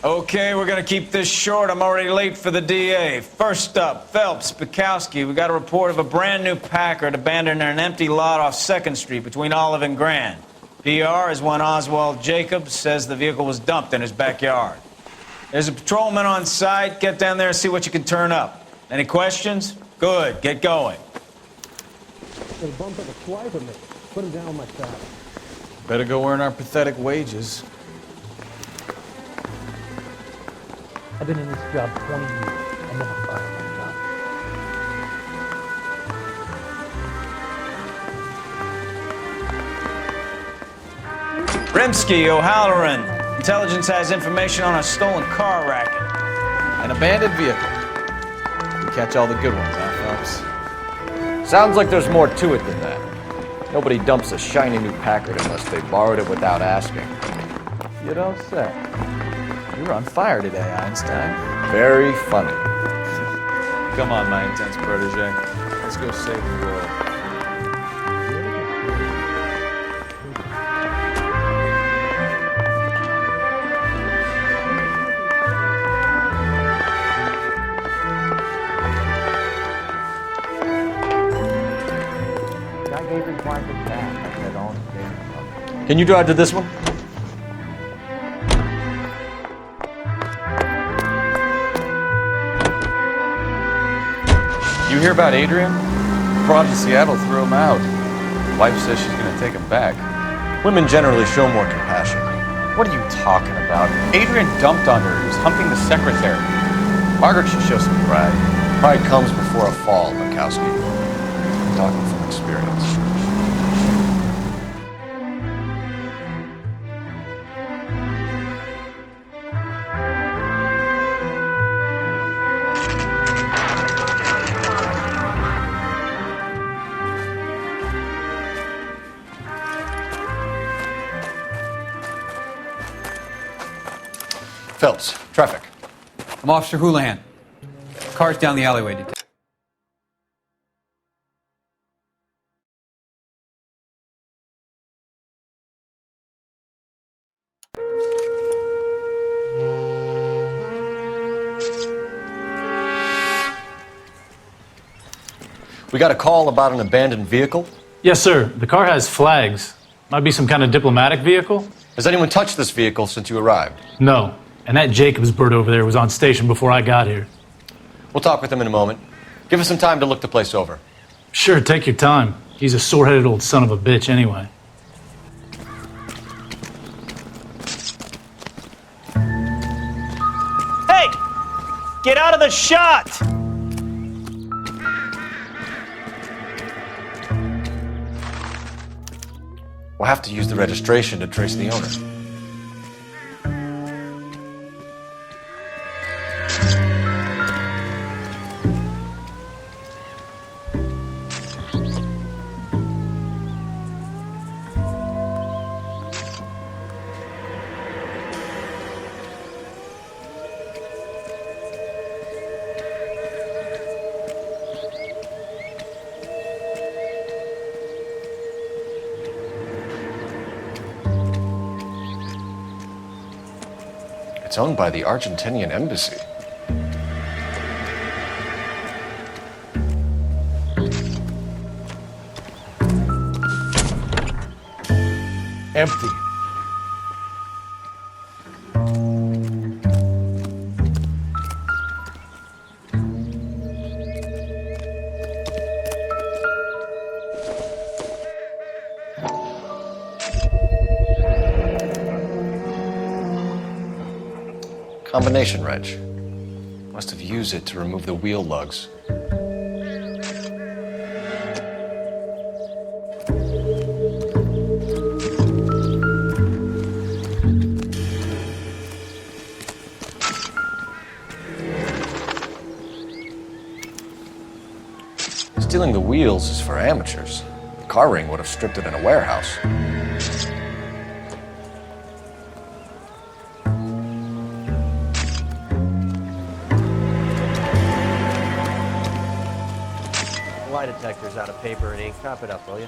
Okay, we're gonna keep this short. I'm already late for the DA. First up, Phelps, Bukowski. We got a report of a brand new Packard abandoned in an empty lot off 2nd Street between Olive and Grand. PR is one Oswald Jacobs says the vehicle was dumped in his backyard. There's a patrolman on site. Get down there and see what you can turn up. Any questions? Good, get going. They bumped up a swiper me. Put him down my saddle. Better go earn our pathetic wages. I've been in this job 20 years. I never fired my job. Rimsky, O'Halloran. Intelligence has information on a stolen car racket. An abandoned vehicle. We catch all the good ones, huh, Phelps? Sounds like there's more to it than that. Nobody dumps a shiny new Packard unless they borrowed it without asking. You don't say. You're on fire today, Einstein. Very funny. Come on, my intense protege. Let's go save the world. Can you drive to this one? You hear about Adrian? Brought to Seattle, threw him out. Wife says she's gonna take him back. Women generally show more compassion. What are you talking about? Adrian dumped on her. He was humping the secretary. Margaret should show some pride. Pride comes before a fall, Bukowski. I'm talking from experience. Phelps, traffic. I'm Officer Houlihan. Car's down the alleyway. We got a call about an abandoned vehicle. Yes, sir. The car has flags. Might be some kind of diplomatic vehicle? Has anyone touched this vehicle since you arrived? No. And that Jacobs bird over there was on station before I got here. We'll talk with him in a moment. Give us some time to look the place over. Sure, take your time. He's a sore-headed old son of a bitch anyway. Hey! Get out of the shot! We'll have to use the registration to trace the owner. It's owned by the Argentinian embassy. Empty. Combination wrench. Must have used it to remove the wheel lugs. Stealing the wheels is for amateurs. The car ring would have stripped it in a warehouse. Lie detector's out of paper and ink. Cop it up, will you?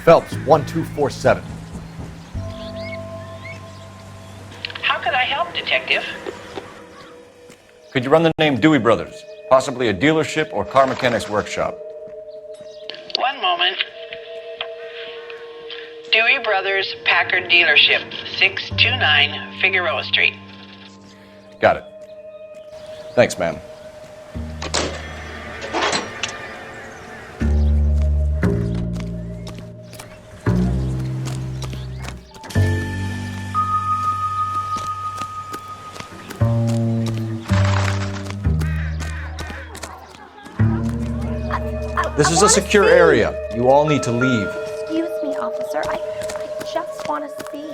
Phelps, 1247. How can I help, Detective? Could you run the name Dewey Brothers? Possibly a dealership or car mechanics workshop. One moment. Dewey Brothers Packard Dealership, 629 Figueroa Street. Got it. Thanks, ma'am. This is a secure area. You all need to leave. Excuse me, officer. I just want to see.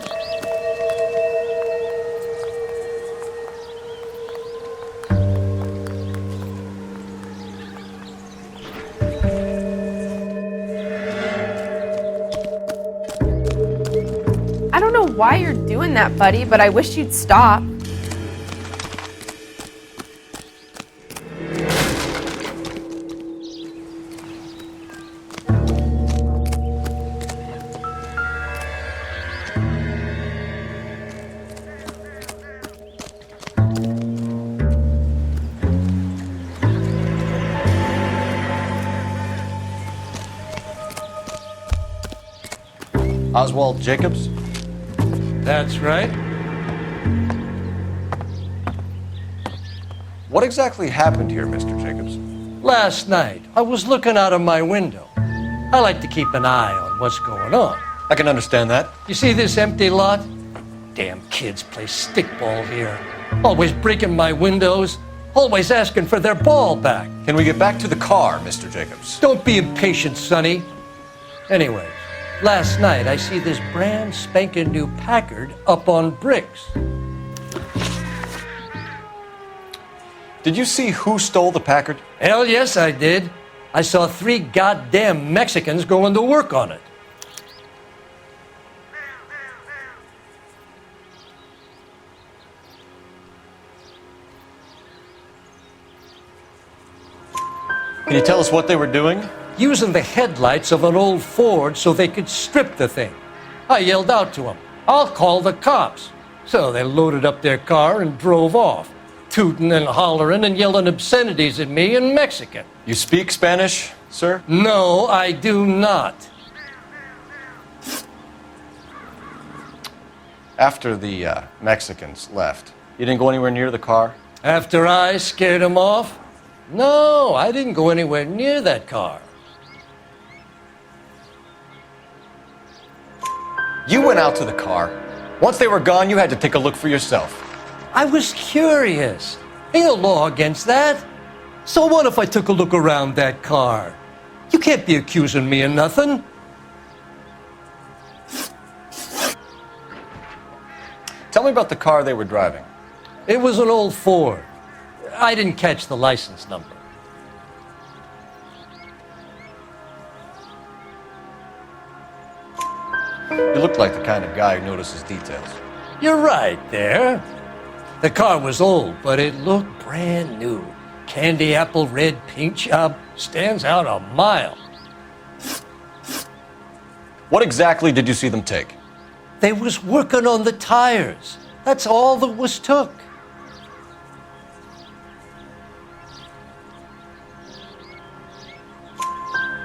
I don't know why you're doing that, buddy, but I wish you'd stop. Oswald Jacobs? That's right. What exactly happened here, Mr. Jacobs? Last night, I was looking out of my window. I like to keep an eye on what's going on. I can understand that. You see this empty lot? Damn kids play stickball here. Always breaking my windows, always asking for their ball back. Can we get back to the car, Mr. Jacobs? Don't be impatient, Sonny. Anyways, last night I see this brand spanking new Packard up on bricks. Did you see who stole the Packard? Hell yes, I did. I saw 3 goddamn Mexicans going to work on it. Can you tell us what they were doing? Using the headlights of an old Ford so they could strip the thing. I yelled out to them, "I'll call the cops." So they loaded up their car and drove off, tooting and hollering and yelling obscenities at me in Mexican. You speak Spanish, sir? No, I do not. After the Mexicans left, you didn't go anywhere near the car? After I scared them off? No, I didn't go anywhere near that car. You went out to the car. Once they were gone, you had to take a look for yourself. I was curious. Ain't no law against that. So what if I took a look around that car? You can't be accusing me of nothing. Tell me about the car they were driving. It was an old Ford. I didn't catch the license number. You look like the kind of guy who notices details. You're right there. The car was old, but it looked brand new. Candy apple red paint job stands out a mile. What exactly did you see them take? They was working on the tires. That's all that was took.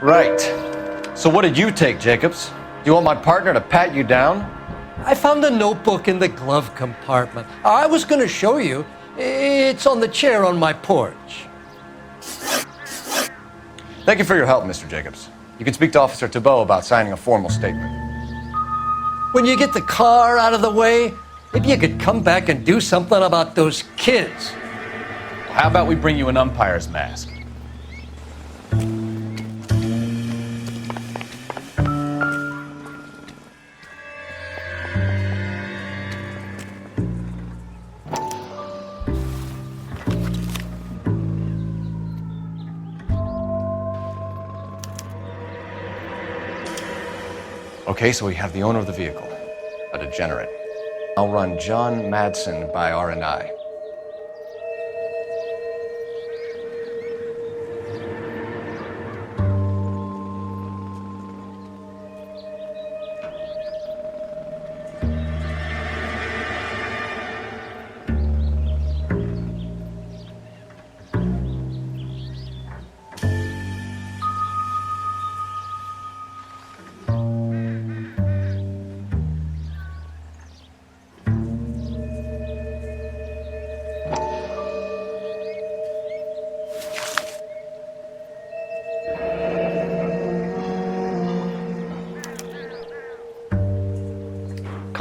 Right. So what did you take, Jacobs? Do you want my partner to pat you down? I found a notebook in the glove compartment. I was going to show you. It's on the chair on my porch. Thank you for your help, Mr. Jacobs. You can speak to Officer Thibault about signing a formal statement. When you get the car out of the way, maybe you could come back and do something about those kids. How about we bring you an umpire's mask? Okay, so we have the owner of the vehicle, a degenerate. I'll run John Madsen by R&I.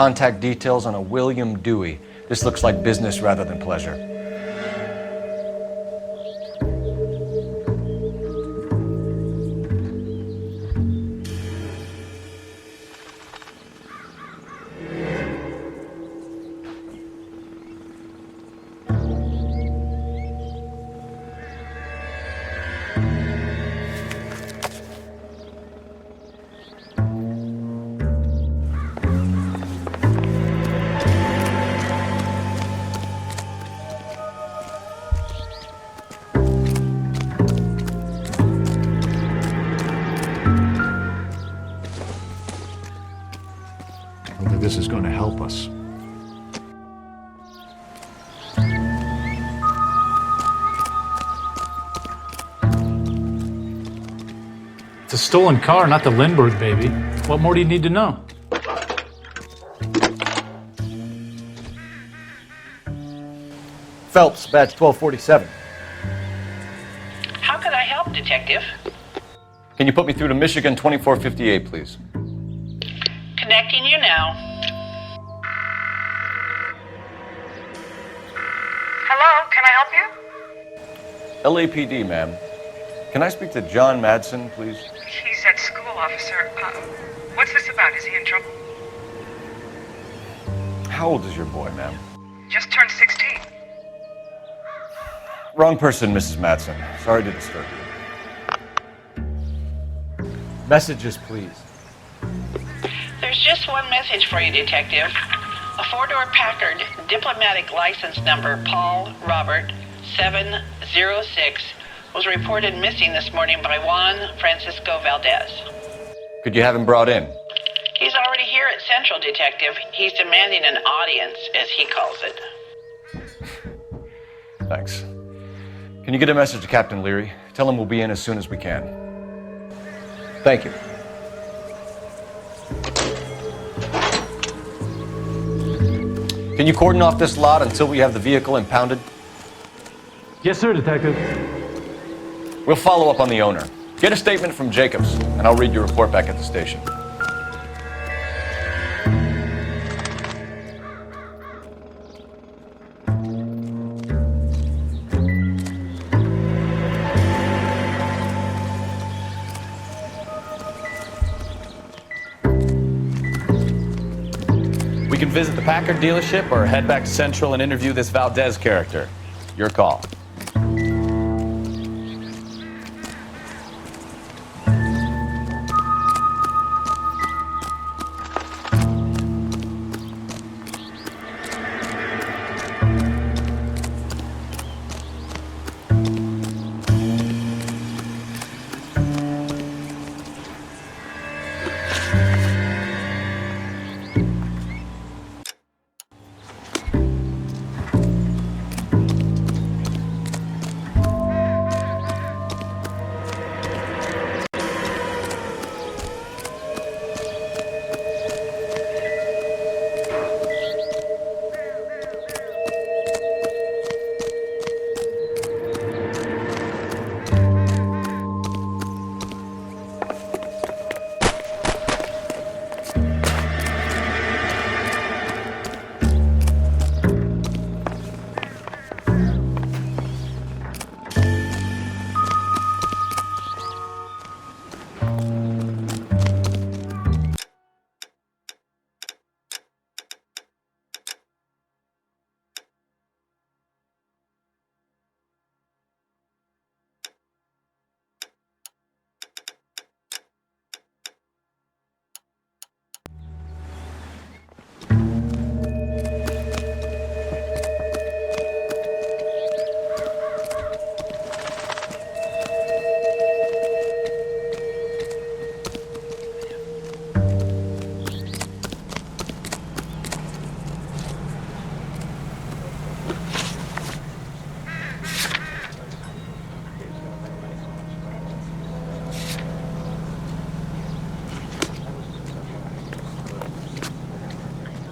Contact details on a William Dewey. This looks like business rather than pleasure. This is going to help us. It's a stolen car, not the Lindbergh baby. What more do you need to know? Phelps, badge 1247. How can I help, Detective? Can you put me through to Michigan 2458, please? Connecting you now. Hello, can I help you? LAPD, ma'am. Can I speak to John Madsen, please? He's at school, officer. What's this about? Is he in trouble? How old is your boy, ma'am? Just turned 16. Wrong person, Mrs. Madsen. Sorry to disturb you. Messages, please. There's just one message for you, Detective. A four-door Packard, diplomatic license number Paul Robert 706, was reported missing this morning by Juan Francisco Valdez. Could you have him brought in? He's already here at Central, Detective. He's demanding an audience, as he calls it. Thanks. Can you get a message to Captain Leary? Tell him we'll be in as soon as we can. Thank you. Can you cordon off this lot until we have the vehicle impounded? Yes, sir, Detective. We'll follow up on the owner. Get a statement from Jacobs, and I'll read your report back at the station. We can visit the Packard dealership or head back to Central and interview this Valdez character. Your call.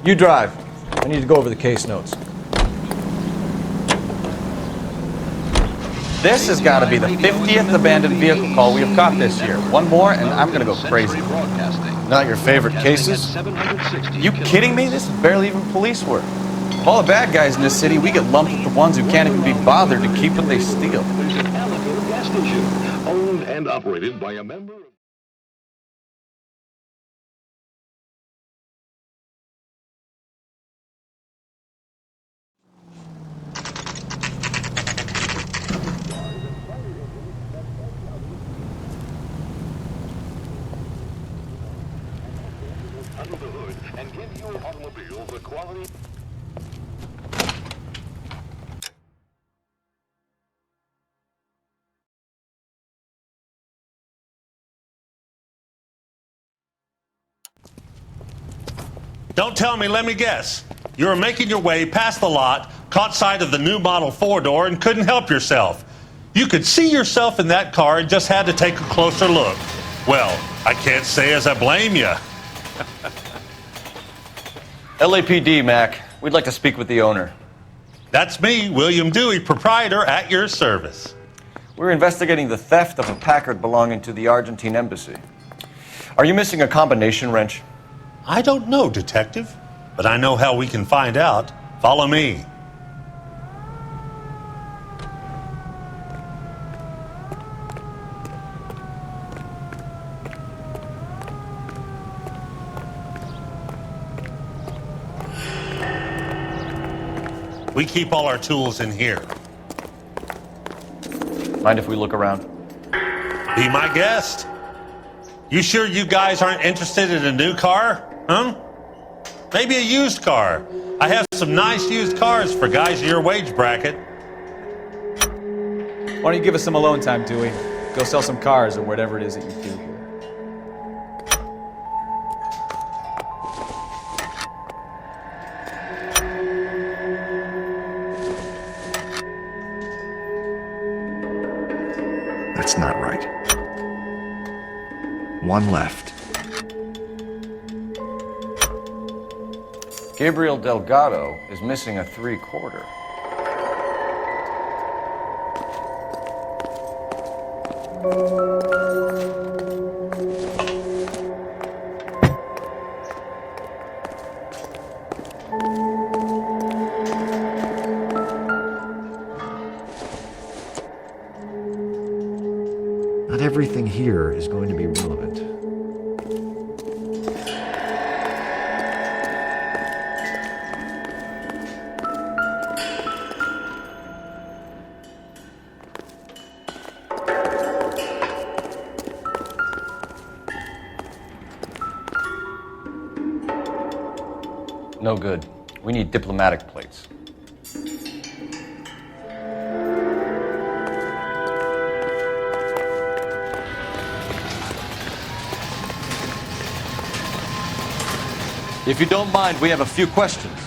You drive. I need to go over the case notes. This has got to be the 50th abandoned vehicle call we have caught this year. One more, and I'm going to go crazy. Broadcasting. Not your favorite cases? You kidding me? This is barely even police work. Of all the bad guys in this city, we get lumped with the ones who can't even be bothered to keep what they steal. There's an elevator gas station, owned and operated by a member of... under the hood and give your automobile the quality... Don't tell me, let me guess. You were making your way past the lot, caught sight of the new model 4-door, and couldn't help yourself. You could see yourself in that car and just had to take a closer look. Well, I can't say as I blame you. LAPD, Mac. We'd like to speak with the owner. That's me, William Dewey, proprietor, at your service. We're investigating the theft of a Packard belonging to the Argentine embassy. Are you missing a combination wrench? I don't know, Detective, but I know how we can find out. Follow me. We keep all our tools in here. Mind if we look around? Be my guest. You sure you guys aren't interested in a new car? Huh? Maybe a used car. I have some nice used cars for guys in your wage bracket. Why don't you give us some alone time, Dewey? Go sell some cars or whatever it is that you do here. That's not right. One left. Gabriel Delgado is missing a 3/4. Not everything here is going to be relevant. No good. We need diplomatic plates. If you don't mind, we have a few questions.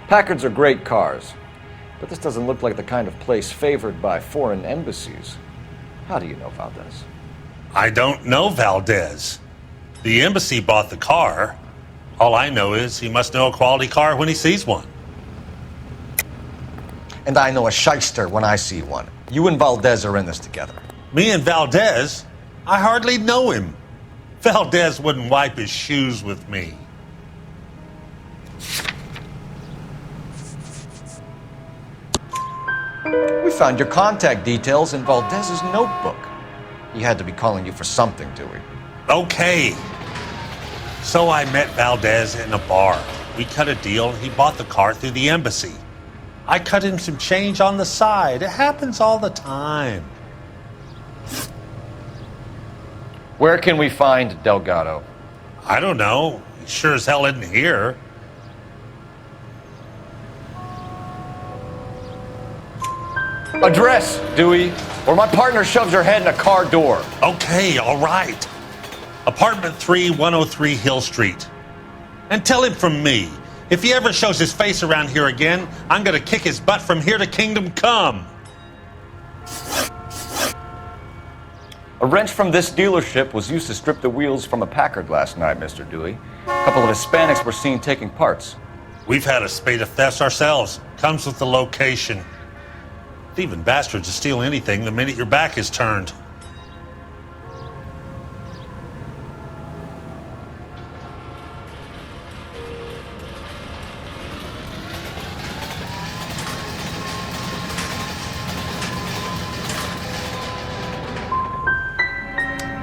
Packards are great cars, but this doesn't look like the kind of place favored by foreign embassies. How do you know Valdez? I don't know Valdez. The embassy bought the car. All I know is he must know a quality car when he sees one. And I know a shyster when I see one. You and Valdez are in this together. Me and Valdez? I hardly know him. Valdez wouldn't wipe his shoes with me. We found your contact details in Valdez's notebook. He had to be calling you for something, Dewey. Okay. So I met Valdez in a bar. We cut a deal and he bought the car through the embassy. I cut him some change on the side. It happens all the time. Where can we find Delgado? I don't know. He sure as hell isn't here. Address, Dewey, or my partner shoves your head in a car door. Okay, all right. Apartment 3, 103 Hill Street. And tell him from me, if he ever shows his face around here again, I'm gonna kick his butt from here to Kingdom Come. A wrench from this dealership was used to strip the wheels from a Packard last night, Mr. Dewey. A couple of Hispanics were seen taking parts. We've had a spate of thefts ourselves. Comes with the location. Thieving bastards to steal anything the minute your back is turned.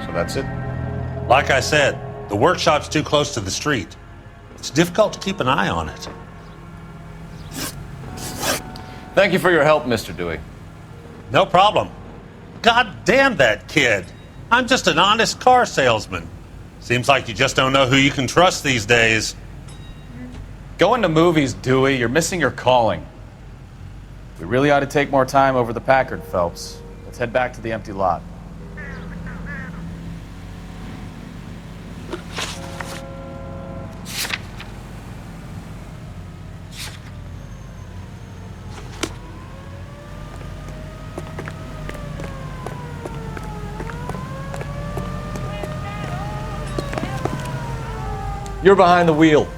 So that's it? Like I said, the workshop's too close to the street. It's difficult to keep an eye on it. Thank you for your help, Mr. Dewey. No problem. God damn that kid. I'm just an honest car salesman. Seems like you just don't know who you can trust these days. Going to movies, Dewey. You're missing your calling. We really ought to take more time over the Packard, Phelps. Let's head back to the empty lot. You're behind the wheel.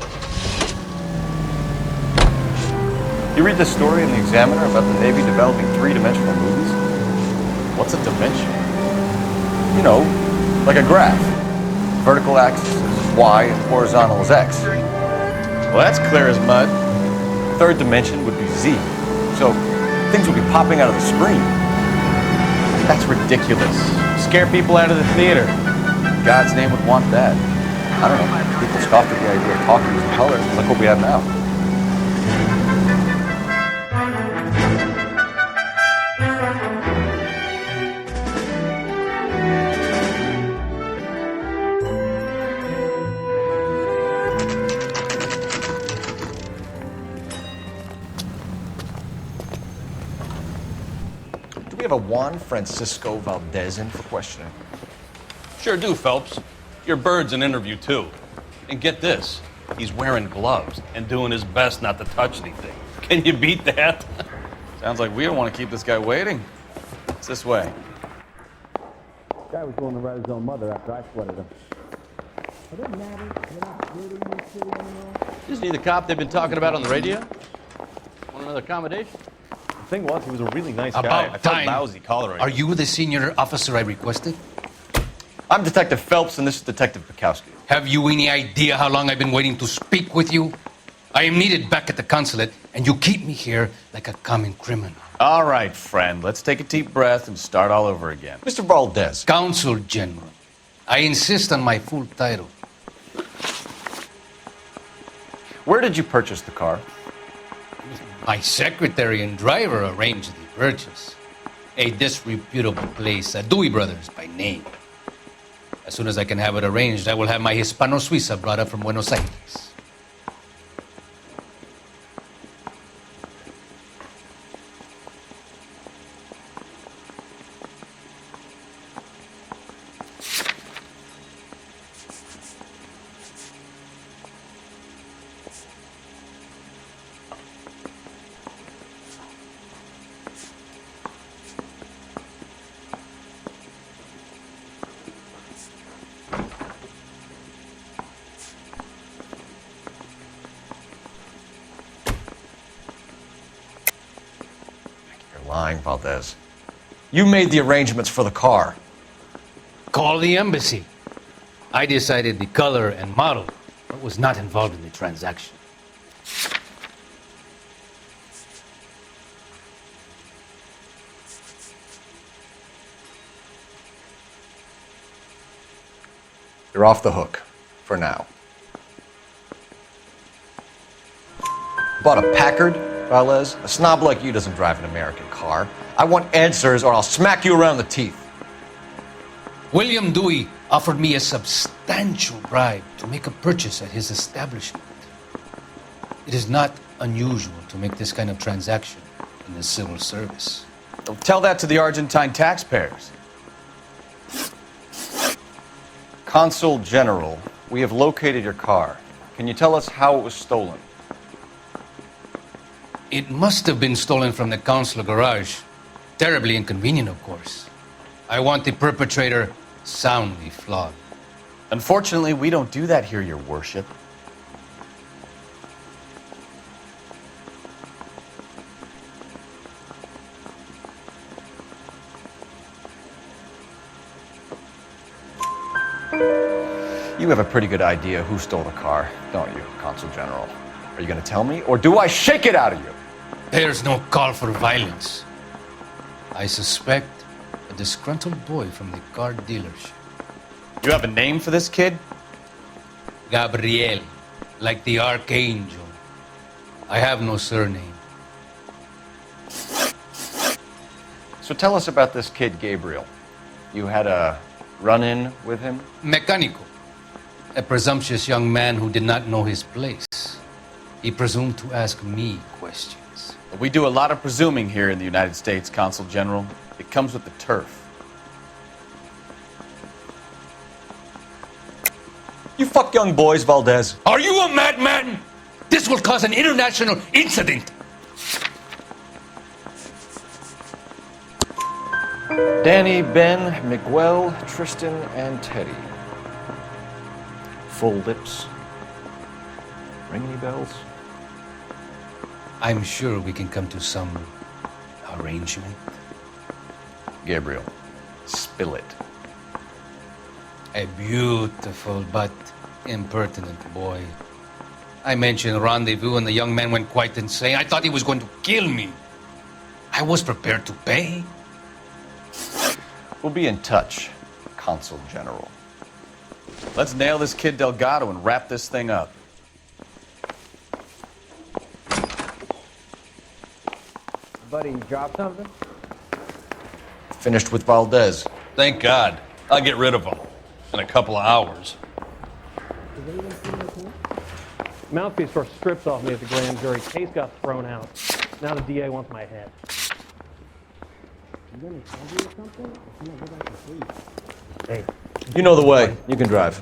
You read the story in the Examiner about the Navy developing three-dimensional movies? What's a dimension? You know, like a graph. Vertical axis is Y and horizontal is X. Well, that's clear as mud. Third dimension would be Z. So things would be popping out of the screen. That's ridiculous. Scare people out of the theater. God's name would want that. I don't know. People scoffed at the idea of talking in color. Look what we have now. Do we have a Juan Francisco Valdez in for questioning? Sure do, Phelps. Your bird's an interview, too. And get this, he's wearing gloves and doing his best not to touch anything. Can you beat that? Sounds like we don't want to keep this guy waiting. It's this way. Guy was going to write his own mother after I flooded him. Isn't he the cop they've been talking about on the radio? Want another accommodation? The thing was, he was a really nice guy. About I felt time. lousy calling Are you the senior officer I requested? I'm Detective Phelps, and this is Detective Bukowski. Have you any idea how long I've been waiting to speak with you? I am needed back at the consulate, and you keep me here like a common criminal. All right, friend. Let's take a deep breath and start all over again. Mr. Valdez. Consul General. I insist on my full title. Where did you purchase the car? My secretary and driver arranged the purchase. A disreputable place, Dewey Brothers by name. As soon as I can have it arranged, I will have my Hispano Suiza brought up from Buenos Aires. Lying, Valdez. You made the arrangements for the car. Call the embassy. I decided the color and model, but was not involved in the transaction. You're off the hook, for now. Bought a Packard, Valdez? A snob like you doesn't drive an American car. I want answers or I'll smack you around the teeth. William Dewey offered me a substantial bribe to make a purchase at his establishment. It is not unusual to make this kind of transaction in the civil service. Don't tell that to the Argentine taxpayers. Consul General, we have located your car. Can you tell us how it was stolen? It must have been stolen from the consular garage. Terribly inconvenient, of course. I want the perpetrator soundly flogged. Unfortunately, we don't do that here, Your Worship. You have a pretty good idea who stole the car, don't you, Consul General? Are you going to tell me, or do I shake it out of you? There's no call for violence. I suspect a disgruntled boy from the car dealership. You have a name for this kid? Gabriel, like the archangel. I have no surname. So tell us about this kid, Gabriel. You had a run-in with him? Mecánico. A presumptuous young man who did not know his place. He presumed to ask me questions. We do a lot of presuming here in the United States, Consul General. It comes with the turf. You fuck young boys, Valdez. Are you a madman? This will cause an international incident. Danny, Ben, Miguel, Tristan, and Teddy. Full lips. Ring any bells? I'm sure we can come to some arrangement. Gabriel, spill it. A beautiful but impertinent boy. I mentioned rendezvous and the young man went quite insane. I thought he was going to kill me. I was prepared to pay. We'll be in touch, Consul General. Let's nail this kid Delgado and wrap this thing up. Buddy, you dropped something? Finished with Valdez. Thank God. I'll get rid of him in a couple of hours. Mouthpiece tore strips off me at the grand jury. Case got thrown out. Now the DA wants my head. Hey. You know the way. You can drive.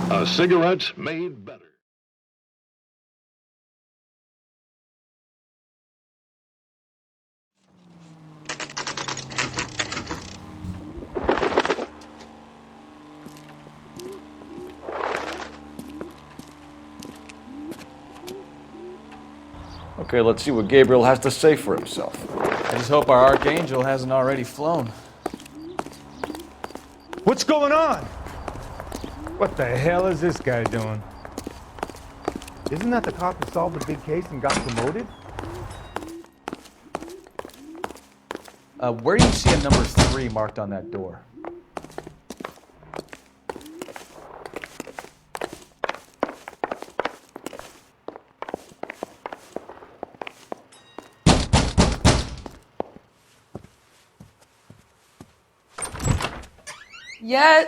A cigarette made better. Okay, let's see what Gabriel has to say for himself. I just hope our archangel hasn't already flown. What's going on? What the hell is this guy doing? Isn't that the cop who solved the big case and got promoted? Where do you see a number 3 marked on that door? Yeah.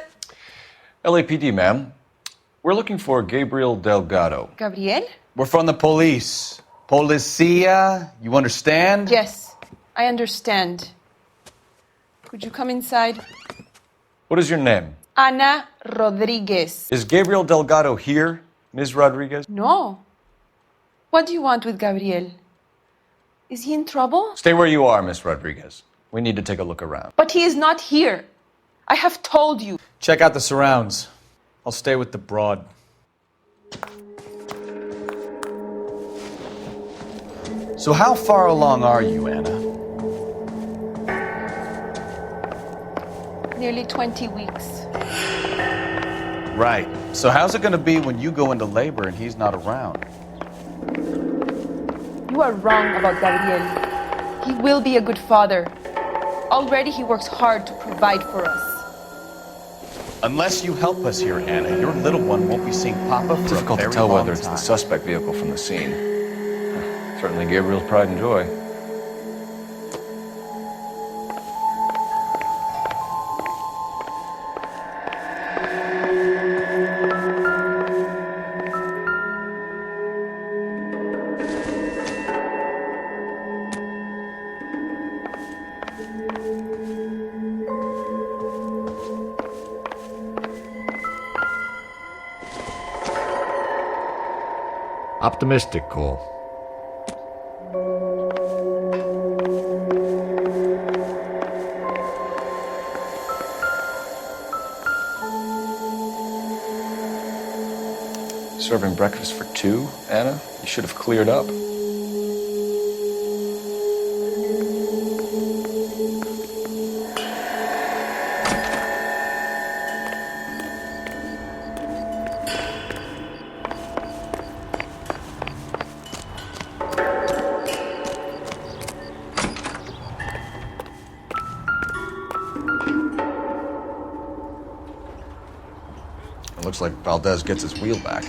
LAPD, ma'am. We're looking for Gabriel Delgado. Gabriel? We're from the police. Policia, you understand? Yes, I understand. Could you come inside? What is your name? Ana Rodriguez. Is Gabriel Delgado here, Ms. Rodriguez? No. What do you want with Gabriel? Is he in trouble? Stay where you are, Ms. Rodriguez. We need to take a look around. But he is not here. I have told you. Check out the surrounds. I'll stay with the broad. So how far along are you, Anna? Nearly 20 weeks. Right. So how's it going to be when you go into labor and he's not around? You are wrong about Gabriel. He will be a good father. Already he works hard to provide for us. Unless you help us here, Anna, your little one won't be seeing Papa for Difficult a to very tell long whether it's time. the suspect vehicle from the scene. Certainly Gabriel's pride and joy. Optimistic, Cole. Serving breakfast for 2, Anna? You should have cleared up. looks like Valdez gets his wheel back.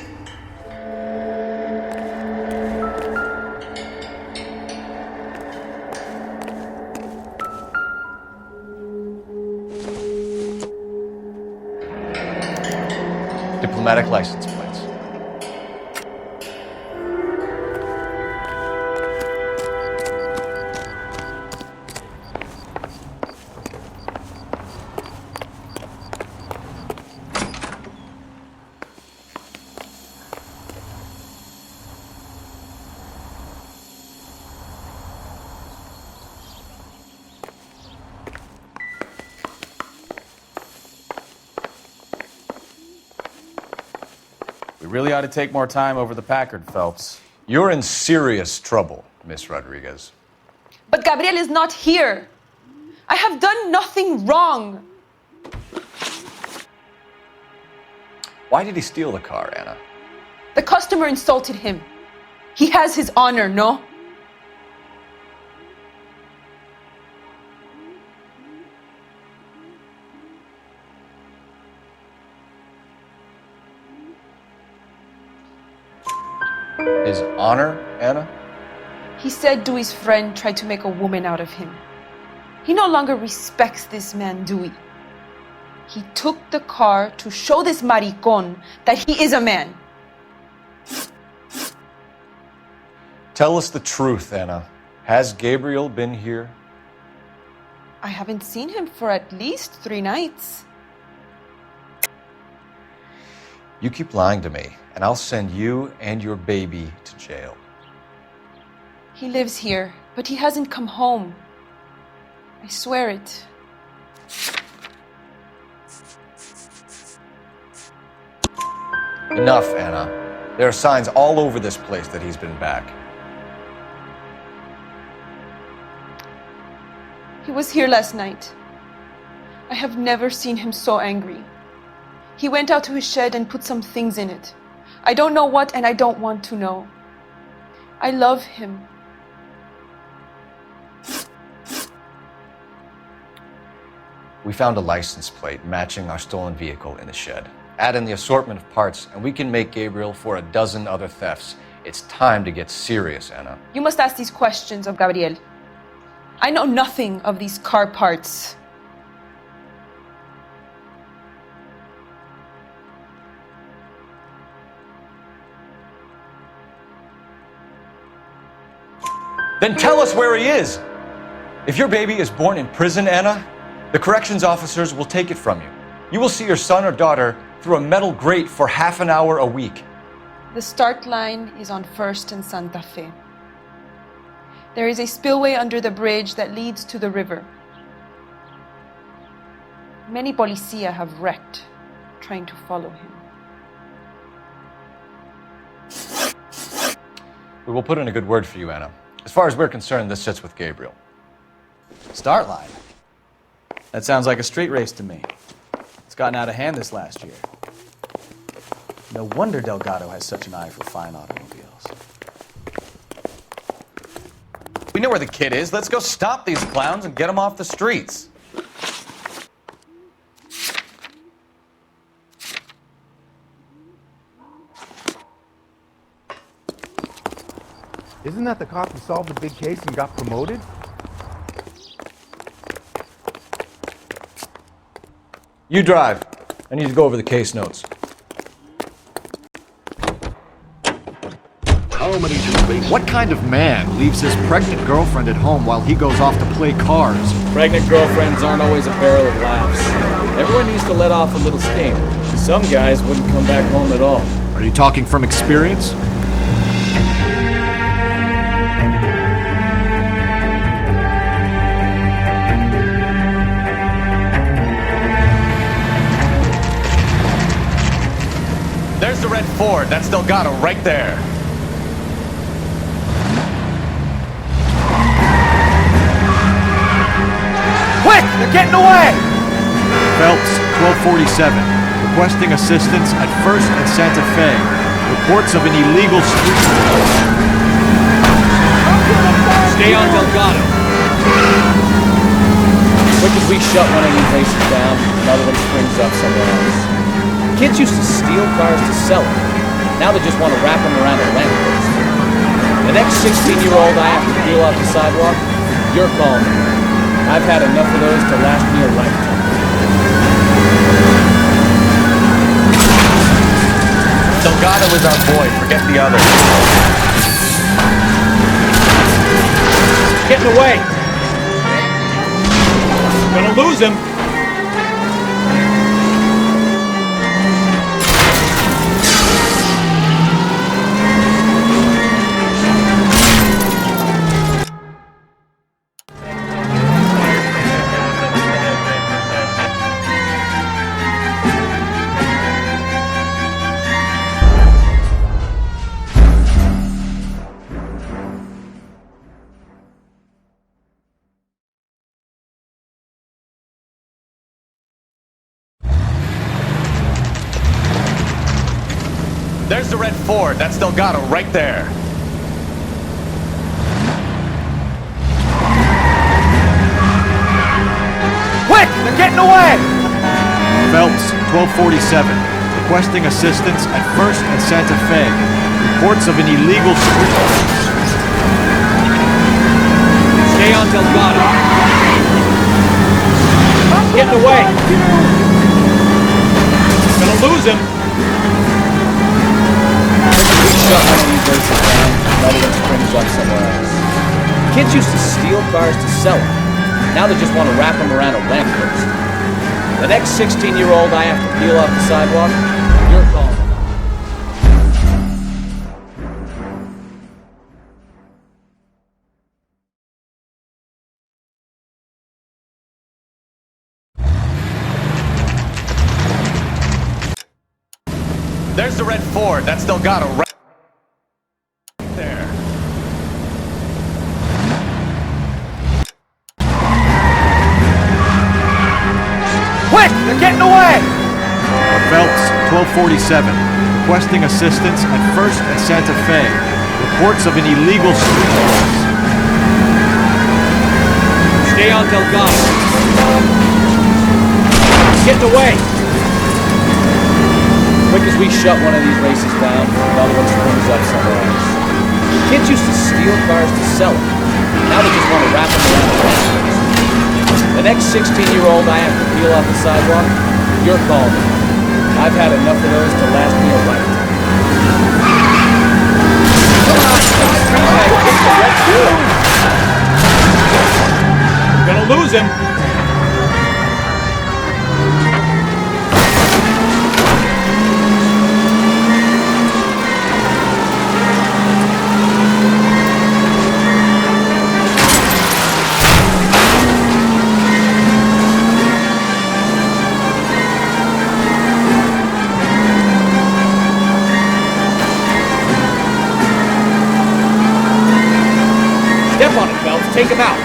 Diplomatic license plates. We really ought to take more time over the Packard, Phelps. You're in serious trouble, Miss Rodriguez. But Gabriel is not here. I have done nothing wrong. Why did he steal the car, Anna? The customer insulted him. He has his honor, no? His honor, Anna? He said Dewey's friend tried to make a woman out of him. He no longer respects this man, Dewey. He took the car to show this maricon that he is a man. Tell us the truth, Anna. Has Gabriel been here? I haven't seen him for at least 3 nights. You keep lying to me, and I'll send you and your baby to jail. He lives here, but he hasn't come home. I swear it. Enough, Anna. There are signs all over this place that he's been back. He was here last night. I have never seen him so angry. He went out to his shed and put some things in it. I don't know what, and I don't want to know. I love him. We found a license plate matching our stolen vehicle in the shed. Add in the assortment of parts, and we can make Gabriel for a dozen other thefts. It's time to get serious, Anna. You must ask these questions of Gabriel. I know nothing of these car parts. Then tell us where he is! If your baby is born in prison, Anna, the corrections officers will take it from you. You will see your son or daughter through a metal grate for half an hour a week. The start line is on 1st and Santa Fe. There is a spillway under the bridge that leads to the river. Many policia have wrecked trying to follow him. We will put in a good word for you, Anna. As far as we're concerned, this sits with Gabriel. Start line. That sounds like a street race to me. It's gotten out of hand this last year. No wonder Delgado has such an eye for fine automobiles. We know where the kid is. Let's go stop these clowns and get them off the streets. Isn't that the cop who solved the big case and got promoted? You drive. I need to go over the case notes. What kind of man leaves his pregnant girlfriend at home while he goes off to play cars? Pregnant girlfriends aren't always a barrel of laughs. Everyone needs to let off a little steam. Some guys wouldn't come back home at all. Are you talking from experience? There's the red Ford. That's Delgado right there. Quick! They're getting away! Phelps, 1247. Requesting assistance at 1st and Santa Fe. Reports of an illegal street. Stay on Delgado. Quick as we shut one of these races down, another one springs up somewhere else. Kids used to steal cars to sell them. Now they just want to wrap them around a lamppost. The next 16-year-old I have to peel off the sidewalk, you're calling me. I've had enough of those to last me a lifetime. Delgado is our boy. Forget the others. Getting away. Gonna lose him. There's the red Ford. That's Delgado right there. Quick! They're getting away! Phelps, 1247. Requesting assistance at 1st and Santa Fe. Reports of an illegal street. Stay on Delgado. Getting away. Gonna lose him. Shut one of these races down, another one springs up somewhere else. Kids used to steal cars to sell them. Now they just want to wrap them around a lamppost. The next 16-year-old I have to peel off the sidewalk, you're calling. There's the red Ford. That's Delgado right there. Quick! They're getting away! Phelps, 1247. Requesting assistance at 1st and Santa Fe. Reports of an illegal street race. Stay on Delgado. Getting away. Quick as we shut one of these races down, another one springs up somewhere else. Kids used to steal cars to sell them. Now they just want to wrap them around a lamppost. The next 16-year-old I have to peel off the sidewalk, you're calling. I've had enough of those to last me a lifetime. Come on, gonna lose him. Step on it, Phelps. Take him out.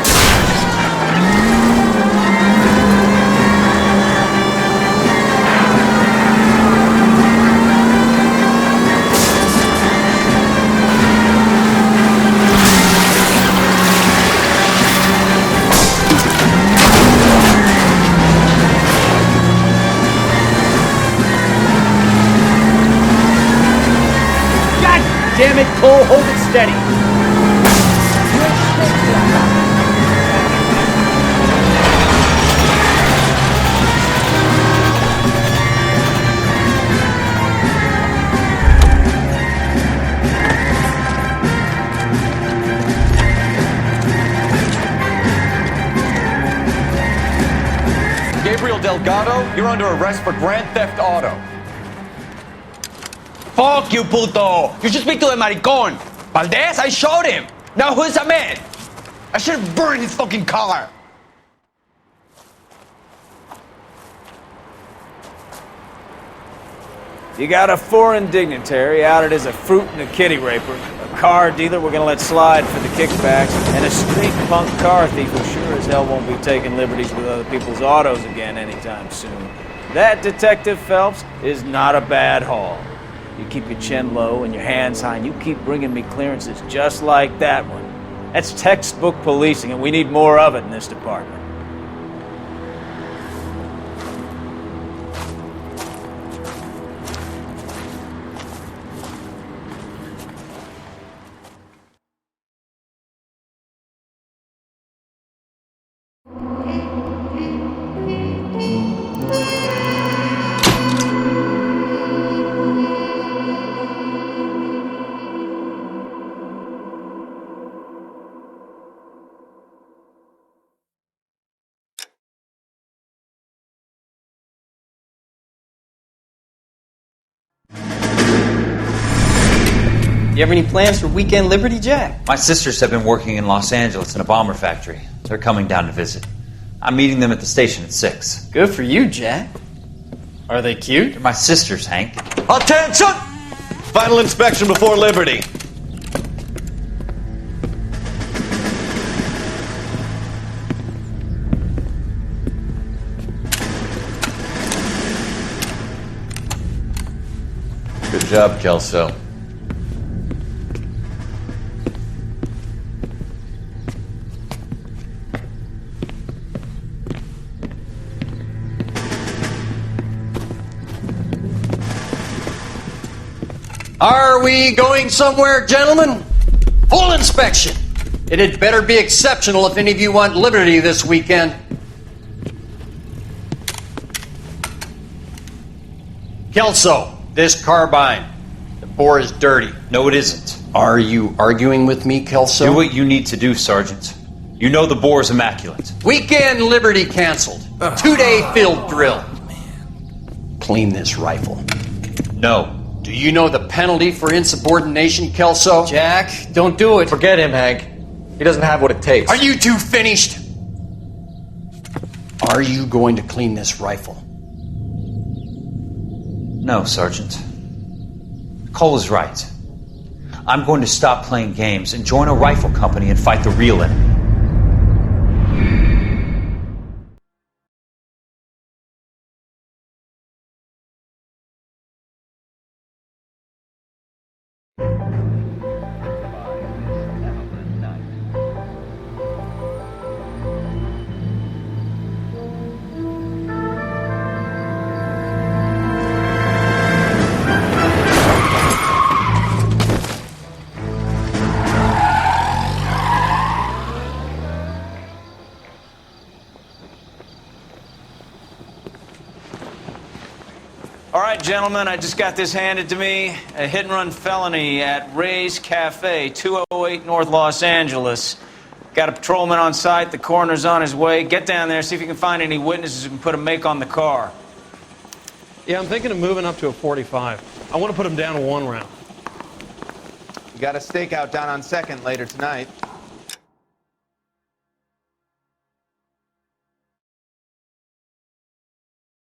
God damn it, Cole. Hold it steady. Gabriel Delgado, you're under arrest for Grand Theft Auto. Fuck you, puto! You should speak to the maricón. Valdez, I showed him. Now who's a man? I should have burned his fucking car. You got a foreign dignitary outed as a fruit and a kitty raper, a car dealer we're gonna let slide for the kickbacks, and a street punk car thief who sure as hell won't be taking liberties with other people's autos again anytime soon. That, Detective Phelps, is not a bad haul. You keep your chin low and your hands high, and you keep bringing me clearances just like that one. That's textbook policing, and we need more of it in this department. You have any plans for Weekend Liberty, Jack? My sisters have been working in Los Angeles in a bomber factory. They're coming down to visit. I'm meeting them at the station at 6. Good for you, Jack. Are they cute? They're my sisters, Hank. Attention! Final inspection before Liberty. Good job, Kelso. Are we going somewhere, gentlemen? Full inspection. It had better be exceptional if any of you want liberty this weekend. Kelso, this carbine. The bore is dirty. No, it isn't. Are you arguing with me, Kelso? Do what you need to do, Sergeant. You know the bore is immaculate. Weekend Liberty canceled. 2-day field drill. Clean this rifle. No. Do you know the penalty for insubordination, Kelso? Jack, don't do it. Forget him, Hank. He doesn't have what it takes. Are you two finished? Are you going to clean this rifle? No, Sergeant. Cole is right. I'm going to stop playing games and join a rifle company and fight the real enemy. All right, gentlemen, I just got this handed to me. A hit-and-run felony at Ray's Cafe, 208 North Los Angeles. Got a patrolman on site. The coroner's on his way. Get down there, see if you can find any witnesses who can put a make on the car. Yeah, I'm thinking of moving up to a 45. I want to put him down 1 round. You got a stakeout down on 2nd later tonight.